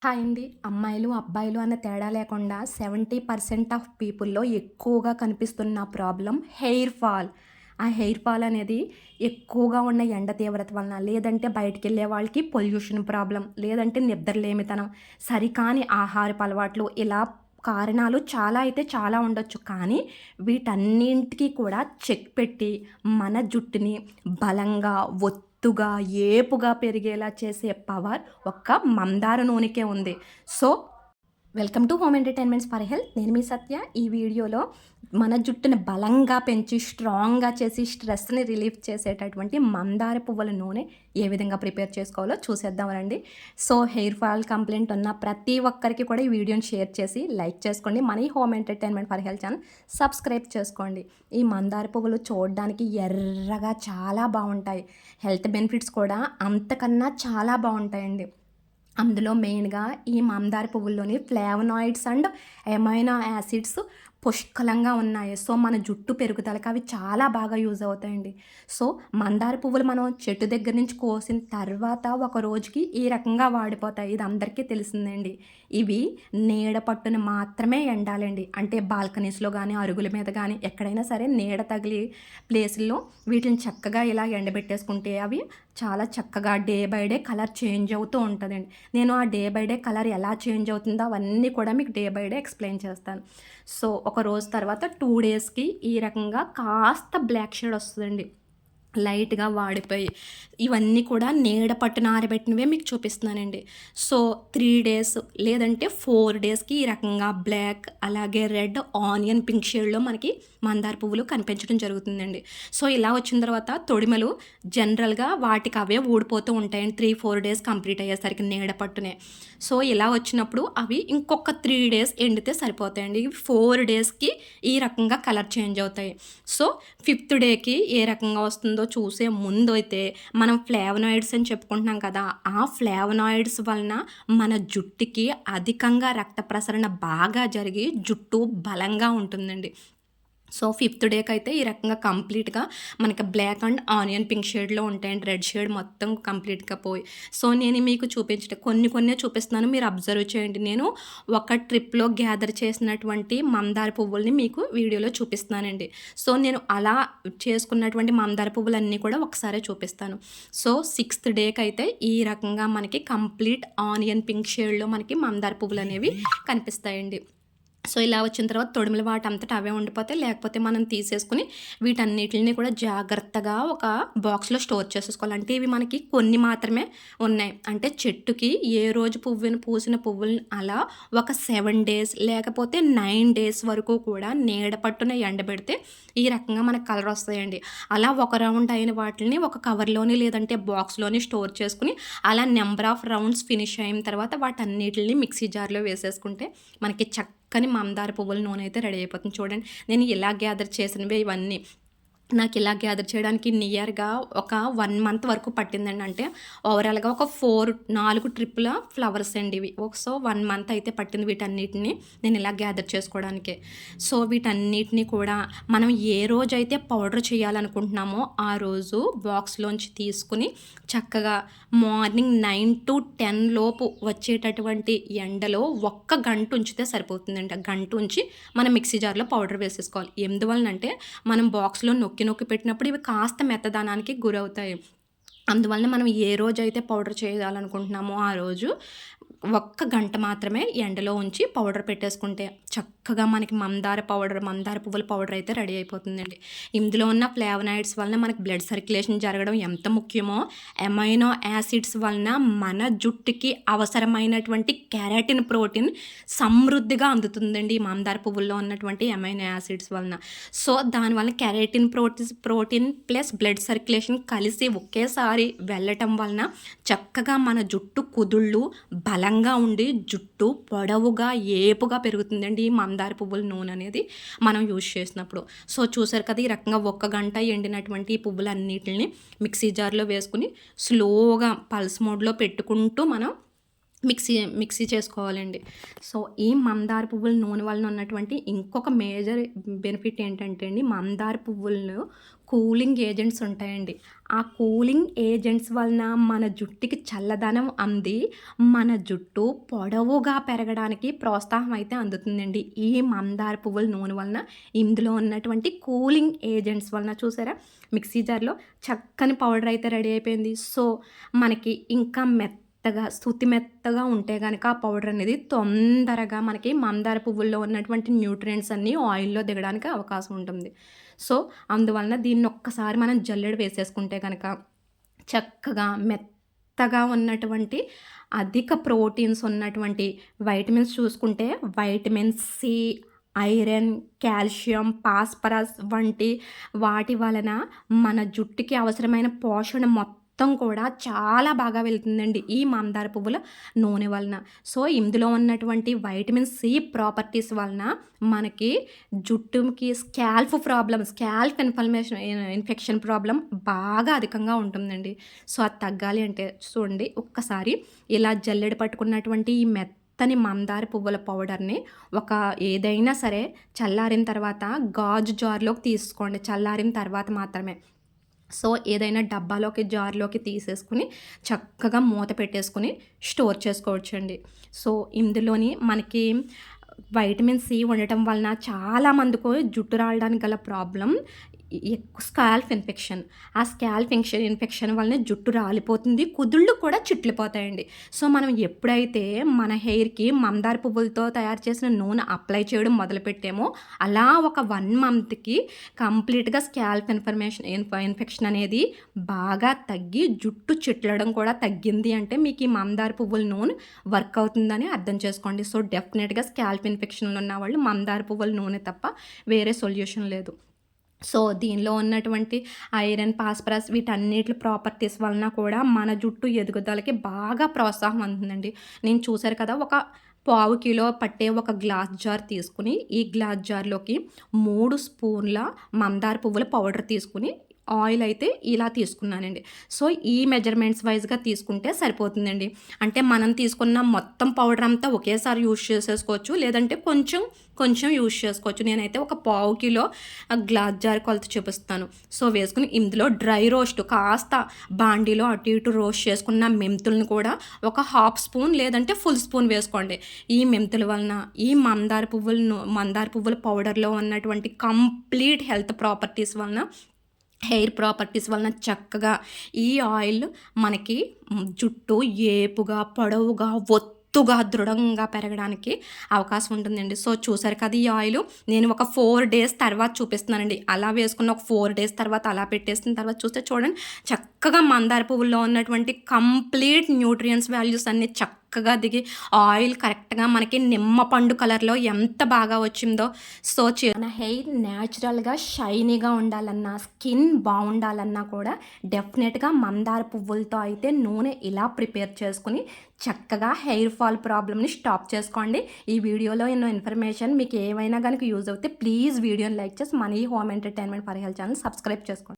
Hi అండి. అమ్మాయిలు, అబ్బాయిలు అన్న తేడా లేకుండా 70% ఆఫ్ పీపుల్‌లో ఎక్కువగా కనిపిస్తున్న ప్రాబ్లమ్ హెయిర్ ఫాల్. ఆ హెయిర్ ఫాల్ అనేది ఎక్కువగా ఉన్న ఎండ తీవ్రత వలన, లేదంటే బయటికెళ్ళే వాళ్ళకి పొల్యూషన్ ప్రాబ్లమ్, లేదంటే నిద్రలేమితనం, సరికాని ఆహారపు అలవాట్లు ఇలా కారణాలు చాలా అయితే చాలా ఉండొచ్చు. కానీ వీటన్నింటికి కూడా చెక్ పెట్టి మన జుట్టుని బలంగా, ఒత్తుగా, ఏపుగా పెరిగేలా చేసే పవర్ ఒక్క మందార నూనెకే ఉంది. So, welcome to home entertainments for health. నేను మీ సత్య. ఈ వీడియోలో మన జుట్టుని బలంగా పెంచి, స్ట్రాంగ్‌గా చేసి, స్ట్రెస్‌ని రిలీఫ్ చేసేటటువంటి మందార పువ్వుల నూనె ఏ విధంగా ప్రిపేర్ చేసుకోవాలో చూసేద్దాం రండి. సో, హెయిర్ ఫాల్ కంప్లెయింట్ ఉన్న ప్రతి ఒక్కరికి కూడా ఈ వీడియోని షేర్ చేసి, లైక్ చేసుకోండి. మన ఈ home entertainment for health channel subscribe చేసుకోండి. ఈ మందార పువ్వులు చూడడానికి ఎర్రగా చాలా బావుంటాయి. హెల్త్ బెనిఫిట్స్ కూడా అంతకన్నా చాలా బావుంటాయండి. అందులో మెయిన్‌గా ఈ మందార పువ్వుల్లోని ఫ్లేవనాయిడ్స్ అండ్ ఎమైనో యాసిడ్స్ పుష్కలంగా ఉన్నాయి. సో, మన జుట్టు పెరుగుదలకి అవి చాలా బాగా యూజ్ అవుతాయండి. సో, మందార పువ్వులు మనం చెట్టు దగ్గర నుంచి కోసిన తర్వాత ఒక రోజుకి ఈ రకంగా వాడిపోతాయి. ఇది అందరికీ తెలిసిందే. ఇవి నీడ పట్టున మాత్రమే ఎండాలండి. అంటే బాల్కనీస్‌లో గానీ, అరుగుల మీద గానీ ఎక్కడైనా సరే నీడ తగిలి ప్లేసుల్లో వీటిని చక్కగా ఇలా ఎండబెట్టేసుకుంటే అవి చాలా చక్కగా day by day scholar change అవుతూ ఉంటదండి. నేను ఆ డే బై డే కలర్ ఎలా చేంజ్ అవుతుందో అవన్నీ కూడా మీకు డే బై డే ఎక్స్‌ప్లెయిన్ చేస్తాను. సో, ఒక రోజు తర్వాత 2 డేస్‌కి ఈ రకంగా కాస్త బ్లాక్ షేడ్ వస్తదండి. లైట్‌గా వాడిపోయి. ఇవన్నీ కూడా నీడ పట్టున ఆరబెట్టినవే మీకు చూపిస్తున్నానండి. సో, 3 డేస్ లేదంటే 4 డేస్‌కి ఈ రకంగా బ్లాక్, అలాగే రెడ్, ఆనియన్ పింక్ షేడ్‌లో మనకి మందార పువ్వులు కనిపించడం జరుగుతుందండి. సో, ఇలా వచ్చిన తర్వాత తొడిమలు జనరల్‌గా వాటికవే ఊడిపోతూ ఉంటాయండి. 3, 4 డేస్ కంప్లీట్ అయ్యేసరికి నీడ పట్టునే. సో, ఇలా వచ్చినప్పుడు అవి ఇంకొక 3 డేస్ ఎండితే సరిపోతాయండి. ఇవి 4 డేస్‌కి ఈ రకంగా కలర్ చేంజ్ అవుతాయి. సో, ఫిఫ్త్ డేకి ఏ రకంగా వస్తుందో చూసే ముందైతే మనం ఫ్లేవనాయిడ్స్ అని చెప్పుకుంటున్నాం కదా! ఆ ఫ్లేవనాయిడ్స్ వలన మన జుట్టుకి అధికంగా రక్త ప్రసరణ బాగా జరిగి జుట్టు బలంగా ఉంటుందండి. సో, ఫిఫ్త్ డేకైతే ఈ రకంగా కంప్లీట్‌గా మనకి బ్లాక్ అండ్ ఆనియన్ పింక్ షేడ్‌లో ఉంటాయండి. రెడ్ షేడ్ మొత్తం కంప్లీట్‌గా పోయి. సో, నేను మీకు చూపించట కొన్ని కొన్నే చూపిస్తున్నాను. మీరు అబ్జర్వ్ చేయండి. నేను ఒక ట్రిప్‌లో గ్యాదర్ చేసినటువంటి మందార పువ్వుల్ని మీకు వీడియోలో చూపిస్తున్నానండి. సో, నేను అలా చేసుకున్నటువంటి మందార పువ్వులన్నీ కూడా ఒకసారే చూపిస్తాను. సో, సిక్స్త్ డేకైతే ఈ రకంగా మనకి కంప్లీట్ ఆనియన్ పింక్ షేడ్‌లో మనకి మందార పువ్వులనేవి కనిపిస్తాయండి. సో, ఇలా వచ్చిన తర్వాత తొడిమలు వాటంతట అవే ఉండిపోతాయి. లేకపోతే మనం తీసేసుకొని వీటన్నిటిని కూడా జాగ్రత్తగా ఒక బాక్స్‌లో స్టోర్ చేసేసుకోవాలి. అంటే ఇవి మనకి కొన్ని మాత్రమే ఉన్నాయి. అంటే చెట్టుకి ఏ రోజు పూసిన పువ్వులని అలా ఒక 7 డేస్ లేకపోతే 9 డేస్ వరకు కూడా నీడ పట్టున ఎండబెడితే ఈ రకంగా మనకు కలర్ వస్తాయండి. అలా ఒక రౌండ్ అయిన వాటిల్ని ఒక కవర్‌లోని లేదంటే బాక్స్‌లోని స్టోర్ చేసుకొని అలా నంబర్ ఆఫ్ రౌండ్స్ ఫినిష్ అయిన తర్వాత వాటన్నిటిని మిక్సీ జార్‌లో వేసేసుకుంటే మనకి చక్కని మందార పువ్వుల నూనె అయితే రెడీ అయిపోతుంది. చూడండి, నేను ఇలా గ్యాదర్ చేసినవే ఇవన్నీ. నాకిలా గ్యాదర్ చేయడానికి నియర్‌గా ఒక 1 మంత్ వరకు పట్టిందండి. అంటే ఓవరాల్‌గా ఒక 4 ట్రిప్పుల ఫ్లవర్స్ అండి ఇవి. సో, 1 మంత్ అయితే పట్టింది వీటన్నిటిని నేను ఇలా గ్యాదర్ చేసుకోవడానికే. సో, వీటన్నిటిని కూడా మనం ఏ రోజైతే పౌడర్ చేయాలనుకుంటున్నామో ఆ రోజు బాక్స్‌లోంచి తీసుకొని చక్కగా మార్నింగ్ 9-10 లోపు వచ్చేటటువంటి ఎండలో ఒక్క గంట ఉంచితే సరిపోతుందండి. ఆ గంట ఉంచి మనం మిక్సీ జార్‌లో పౌడర్ వేసేసుకోవాలి. ఎందువలనంటే మనం బాక్స్‌లో నొక్కి నొక్కి పెట్టినప్పుడు ఇవి కాస్త మెత్తదనానికి గురవుతాయి. అందువలన మనం ఏ రోజైతే పౌడర్ చేయాలనుకుంటున్నామో ఆ రోజు ఒక్క గంట మాత్రమే ఎండలో ఉంచి పౌడర్ పెట్టేసుకుంటే చక్కగా మనకి మందార పువ్వుల పౌడర్ అయితే రెడీ అయిపోతుందండి. ఇందులో ఉన్న ఫ్లేవనాయిడ్స్ వలన మనకి బ్లడ్ సర్క్యులేషన్ జరగడం ఎంత ముఖ్యమో, ఎమైనో యాసిడ్స్ వలన మన జుట్టుకి అవసరమైనటువంటి కెరాటిన్ ప్రోటీన్ సమృద్ధిగా అందుతుందండి ఈ మందార పువ్వుల్లో ఉన్నటువంటి ఎమైనో యాసిడ్స్ వలన. సో, దానివల్ల keratin protein plus blood circulation కలిసి ఒకేసారి వెళ్ళటం వలన చక్కగా మన జుట్టు కుదుళ్ళు బలంగా ఉండి జుట్టు పొడవుగా, ఏపుగా పెరుగుతుందండి ఈ మందార పువ్వుల నూనె అనేది మనం యూజ్ చేసినప్పుడు. సో, చూసారు కదా! ఈ రకంగా ఒక్క గంట ఎండినటువంటి ఈ పువ్వులన్నిటిని మిక్సీ జార్‌లో వేసుకొని స్లోగా పల్స్ మోడ్‌లో పెట్టుకుంటూ మనం మిక్సీ చేసుకోవాలండి. సో, ఈ మందార పువ్వుల నూనె వలన ఉన్నటువంటి ఇంకొక మేజర్ బెనిఫిట్ ఏంటంటే అండి, మందార పువ్వుల్లో కూలింగ్ ఏజెంట్స్ ఉంటాయండి. ఆ కూలింగ్ ఏజెంట్స్ వలన మన జుట్టుకి చల్లదనం అంది, మన జుట్టు పొడవుగా పెరగడానికి ప్రోత్సాహం అయితే అందుతుందండి. ఈ మందార పువ్వుల నూనె వలన, ఇందులో ఉన్నటువంటి కూలింగ్ ఏజెంట్స్ వలన చూసారా? మిక్సీ జార్‌లో చక్కని పౌడర్ అయితే రెడీ అయిపోయింది. సో, మనకి ఇంకా శుతి మెత్తగా ఉంటే గనక ఆ పౌడర్ అనేది తొందరగా మనకి మందార పువ్వుల్లో ఉన్నటువంటి న్యూట్రియంట్స్ అన్నీ ఆయిల్‌లో దిగడానికి అవకాశం ఉంటుంది. సో, అందువలన దీన్ని ఒక్కసారి మనం జల్లెడ వేసేసుకుంటే గనక చక్కగా మెత్తగా ఉన్నటువంటి అధిక ప్రోటీన్స్ ఉన్నటువంటి వైటమిన్స్ చూసుకుంటే vitamin C, iron, calcium, phosphorus వంటి వాటి వలన మన జుట్టుకి అవసరమైన పోషణ మొత్తం కూడా చాలా బాగా వెళ్తుందండి ఈ మందార పువ్వుల నూనె వలన. సో, ఇందులో ఉన్నటువంటి వైటమిన్ సి ప్రాపర్టీస్ వలన మనకి జుట్టుకి స్కాల్ప్ ఇన్ఫెక్షన్ ప్రాబ్లమ్ బాగా అధికంగా ఉంటుందండి. సో, అది తగ్గాలి అంటే చూడండి, ఒక్కసారి ఇలా జల్లెడ పట్టుకున్నటువంటి ఈ మెత్తని మందార పువ్వుల పౌడర్‌ని ఏదైనా సరే చల్లారిన తర్వాత గాజు జార్‌లోకి తీసుకోండి. చల్లారిన తర్వాత మాత్రమే. సో, ఏదైనా డబ్బాలోకి, జార్‌లోకి తీసేసుకొని చక్కగా మూత పెట్టేసుకొని స్టోర్ చేసుకోవచ్చండి. సో, ఇందులోని మనకి వైటమిన్ సి ఉండటం వలన చాలా మందికి జుట్టు రాలడానికి గల ప్రాబ్లమ్ స్కాల్ప్ ఇన్ఫెక్షన్. ఆ స్కాల్ప్ ఇన్ఫెక్షన్ వలన జుట్టు రాలిపోతుంది. కుదుళ్ళు కూడా చిట్లిపోతాయండి. సో, మనం ఎప్పుడైతే మన హెయిర్‌కి మందార పువ్వులతో తయారు చేసిన నూనె అప్లై చేయడం మొదలుపెట్టామో, అలా ఒక 1 మంత్‌కి కంప్లీట్‌గా స్కాల్ప్ ఇన్ఫెక్షన్ అనేది బాగా తగ్గి జుట్టు చిట్లడం కూడా తగ్గింది అంటే మీకు ఈ మందార పువ్వుల నూనె వర్క్ అవుతుందని అర్థం చేసుకోండి. సో, డెఫినిట్‌గా స్కాల్ప్ ఇన్ఫెక్షన్‌లు ఉన్నవాళ్ళు మందార పువ్వుల నూనె తప్ప వేరే సొల్యూషన్ లేదు. సో, దీనిలో ఉన్నటువంటి ఐరన్, ఫాస్ఫరస్ వీటన్నిటి ప్రాపర్టీస్ వలన కూడా మన జుట్టు ఎదుగుదలకి బాగా ప్రోత్సాహం అందుతుందండి. నేను చూసారు కదా, ఒక పావు కిలో పట్టే ఒక గ్లాస్ జార్ తీసుకుని, ఈ గ్లాస్ జార్‌లోకి 3 స్పూన్ల మందార పువ్వుల పౌడర్ తీసుకొని, ఆయిల్ అయితే ఇలా తీసుకున్నానండి. సో, ఈ మెజర్‌మెంట్స్ వైస్‌గా తీసుకుంటే సరిపోతుందండి. అంటే మనం తీసుకున్న మొత్తం పౌడర్ అంతా ఒకేసారి యూజ్ చేసేసుకోవచ్చు. లేదంటే కొంచెం కొంచెం యూజ్ చేసుకోవచ్చు. నేనైతే ఒక పావు కిలో గ్లాస్ జార్ కొలత చూపిస్తాను. సో, వేసుకొని ఇందులో డ్రై రోస్ట్ కాస్త బాండీలో అటు ఇటు రోస్ట్ చేసుకున్న మెంతులను కూడా ఒక హాఫ్ స్పూన్ లేదంటే ఫుల్ స్పూన్ వేసుకోండి. ఈ మెంతుల వలన ఈ మందార పువ్వుల పౌడర్‌లో ఉన్నటువంటి కంప్లీట్ హెల్త్ ప్రాపర్టీస్ వలన, హెయిర్ ప్రాపర్టీస్ వలన చక్కగా ఈ ఆయిల్ మనకి జుట్టు ఏపుగా, పొడవుగా, ఒత్తుగా, దృఢంగా పెరగడానికి అవకాశం ఉంటుందండి. సో, చూసారు కదా, ఈ ఆయిల్ నేను ఒక 4 డేస్ తర్వాత చూపిస్తున్నానండి. అలా వేసుకున్న ఒక 4 డేస్ తర్వాత అలా పెట్టేసిన తర్వాత చూస్తే చూడండి, చక్కగా మందార పువ్వుల్లో ఉన్నటువంటి కంప్లీట్ న్యూట్రియంట్స్ వాల్యూస్ అన్నీ చక్కగా దిగి ఆయిల్ కరెక్ట్‌గా మనకి నిమ్మపండు కలర్‌లో ఎంత బాగా వచ్చిందో. సో, మన హెయిర్ న్యాచురల్‌గా షైనీగా ఉండాలన్నా, స్కిన్ బాగుండాలన్నా కూడా డెఫినెట్‌గా మందార పువ్వులతో అయితే నూనె ఇలా ప్రిపేర్ చేసుకుని చక్కగా హెయిర్ ఫాల్ ప్రాబ్లమ్‌ని స్టాప్ చేసుకోండి. ఈ వీడియోలో ఎన్నో ఇన్ఫర్మేషన్ మీకు ఏమైనా గనుక యూజ్ అవుతే ప్లీజ్ వీడియోని లైక్ చేసి money home entertainment for health channel subscribe చేసుకోండి.